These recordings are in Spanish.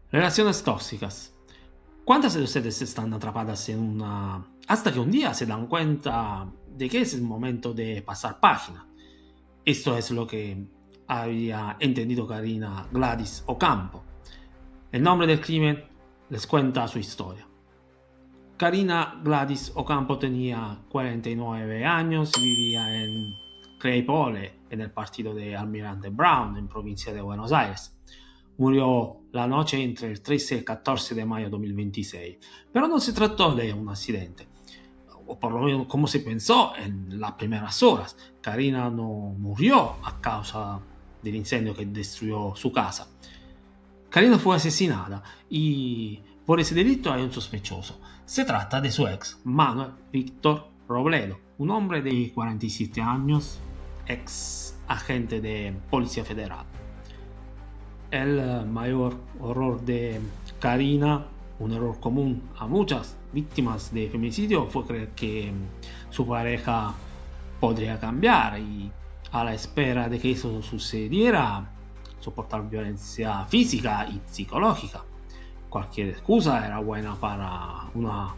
Relaciones tóxicas. ¿Cuántas de ustedes están atrapadas en una hasta que un día se dan cuenta de que es el momento de pasar página? Esto es lo que había entendido Karina Gladys Ocampo. El nombre del crimen les cuenta su historia. Karina Gladys Ocampo tenía 49 años, vivía en Claypole, en el partido de Almirante Brown, en provincia de Buenos Aires. Murió la noche entre el 13 y el 14 de mayo de 2026, pero no se trató de un accidente, o por lo menos como se pensó en las primeras horas. Karina no murió a causa del incendio que destruyó su casa. Karina fue asesinada y por ese delito hay un sospechoso. Se trata de su ex, Manuel Víctor Robledo, un hombre de 47 años, ex agente de Policía Federal. El mayor horror de Karina, un error común a muchas víctimas de femicidio, fue creer que su pareja podría cambiar y, a la espera de que eso sucediera, soportar violencia física y psicológica. Cualquier excusa era buena para una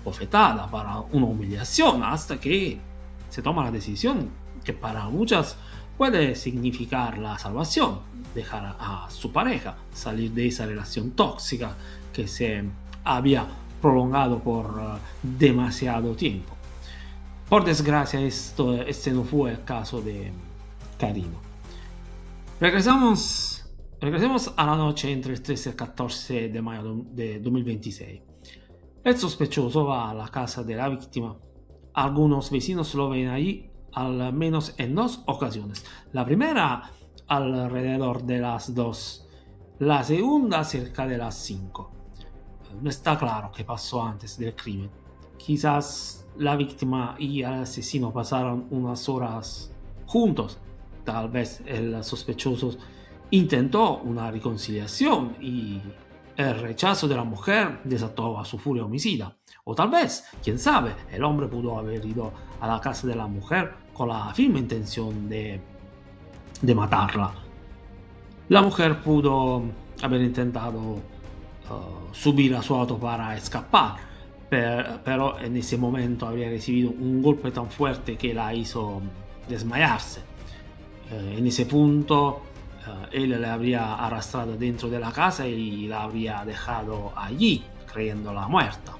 bofetada, para una humillación, hasta que se toma la decisión que para muchas puede significar la salvación, dejar a su pareja, salir de esa relación tóxica que se había prolongado por demasiado tiempo. Por desgracia, este no fue el caso de Karina. Regresemos a la noche entre el 13 y el 14 de mayo de 2026. El sospechoso va a la casa de la víctima. Algunos vecinos lo ven allí al menos en dos ocasiones. La primera alrededor de las 2, la segunda cerca de las 5. No está claro qué pasó antes del crimen. Quizás la víctima y el asesino pasaron unas horas juntos. Tal vez el sospechoso intentó una reconciliación y el rechazo de la mujer desató a su furia homicida. O tal vez, quién sabe, el hombre pudo haber ido a la casa de la mujer con la firme intención de matarla. La mujer pudo haber intentado subir a su auto para escapar, pero en ese momento había recibido un golpe tan fuerte que la hizo desmayarse. En ese punto él la habría arrastrado dentro de la casa y la habría dejado allí, creyéndola muerta.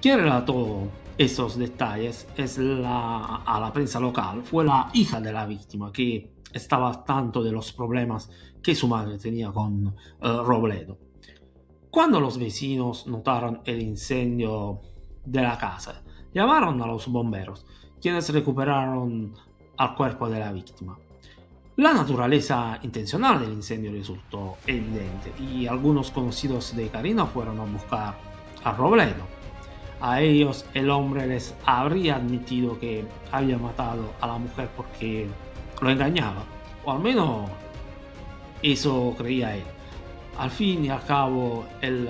Quien relató esos detalles a la prensa local fue la hija de la víctima, que estaba al tanto de los problemas que su madre tenía con Robledo. Cuando los vecinos notaron el incendio de la casa, llamaron a los bomberos, quienes recuperaron al cuerpo de la víctima. La naturaleza intencional del incendio resultó evidente y algunos conocidos de Karina fueron a buscar a Robledo. A ellos el hombre les habría admitido que había matado a la mujer porque lo engañaba, o al menos eso creía él. Al fin y al cabo, el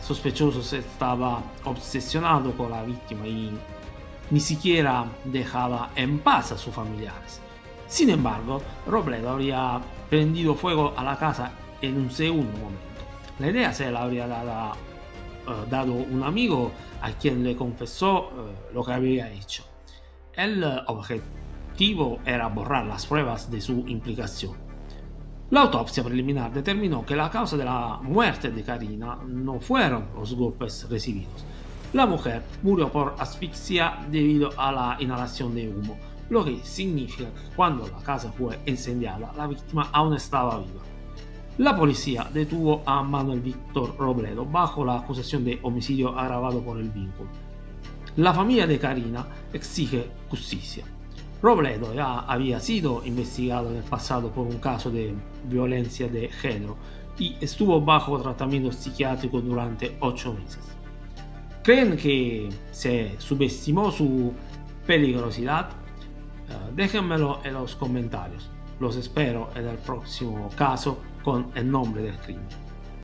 sospechoso estaba obsesionado con la víctima y ni siquiera dejaba en paz a sus familiares. Sin embargo, Robledo habría prendido fuego a la casa en un segundo momento. La idea se la habría dado un amigo a quien le confesó lo que había hecho. El objetivo era borrar las pruebas de su implicación. La autopsia preliminar determinó que la causa de la muerte de Karina no fueron los golpes recibidos. La mujer murió por asfixia debido a la inhalación de humo, lo que significa que cuando la casa fue incendiada, la víctima aún estaba viva. La policía detuvo a Manuel Víctor Robledo bajo la acusación de homicidio agravado por el vínculo. La familia de Karina exige justicia. Robledo ya había sido investigado en el pasado por un caso de violencia de género y estuvo bajo tratamiento psiquiátrico durante 8 meses. ¿Creen que se subestimó su peligrosidad? Déjenmelo en los comentarios. Los espero en el próximo caso con el nombre del crimen.